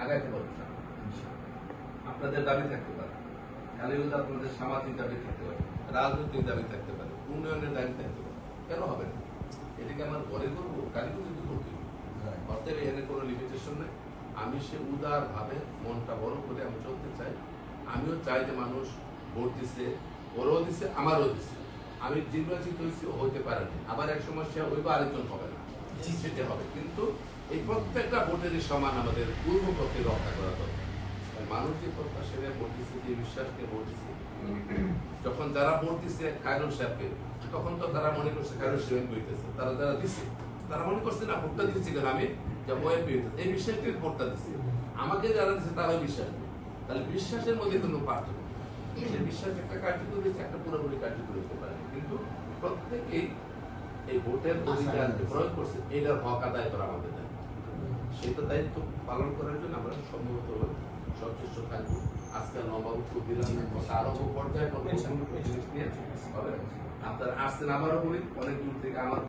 আগাইতে পারবো না। আপনাদের দাবি থাকতে পারে, কালীগঞ্জে আপনাদের সামাজিক দাবি থাকতে পারে, রাজনৈতিক দাবি থাকতে পারে, উন্নয়নের দাবি থাকতে পারে, কেন হবে না? এটাকে আমার ঘরে করবো, কালীগঞ্জে করতে হবে। অতএব এর কোনো লিমিটেশন নেই। আমি সে উদার ভাবে মনটা বড় করে আমি চলতে চাই। আমিও চাই যে মানুষ ভোট দিচ্ছে, ওরও দিচ্ছে, আমারও দিচ্ছে। আমি নির্বাচিত হয়েছি, হইতে পারেনি, আবার এক সমস্যা হইব, আরেকজন হবে না, সেটা হবে। কিন্তু এই প্রত্যেকটা ভোটেরই সমান আমাদের পূর্বপক্ষে রক্ষা করা দরকার। মানুষ যে প্রত্যাশা ভোট দিচ্ছে, যে বিশ্বাসকে ভোট দিচ্ছে, যখন যারা ভোট দিচ্ছে খায়রুল সাহেবকে, তখন তো তারা মনে করছে খায়রুল সাহেব বইতেছে, তারা যারা দিচ্ছে তারা মনে করছে না ভোটটা দিচ্ছি কেন আমি, এই বিশ্বাসকে ভোটটা দিচ্ছি। আমাকে যারা দিচ্ছে তারাই বিশ্বাস নেই। তাহলে বিশ্বাসের মধ্যে কোনো পার্থক্য, সে বিশ্বাস একটা কার্যকরী হয়েছে, একটা পুরোপুরি কার্যকরী হতে পারে। কিন্তু প্রত্যেকেই এই ভোটের অধিকার প্রয়োগ করছে, এটার হক আদায় করা আমাদের দায়িত্ব। সেটা দায়িত্ব পালন করার জন্য আমরা সম্ভবত সচেষ্ট থাকবো। আজকে নবাবকে দিলাম, আরো পর্যায়ে আপনারা আসছেন, আবারও বলি অনেক দূর থেকে আমার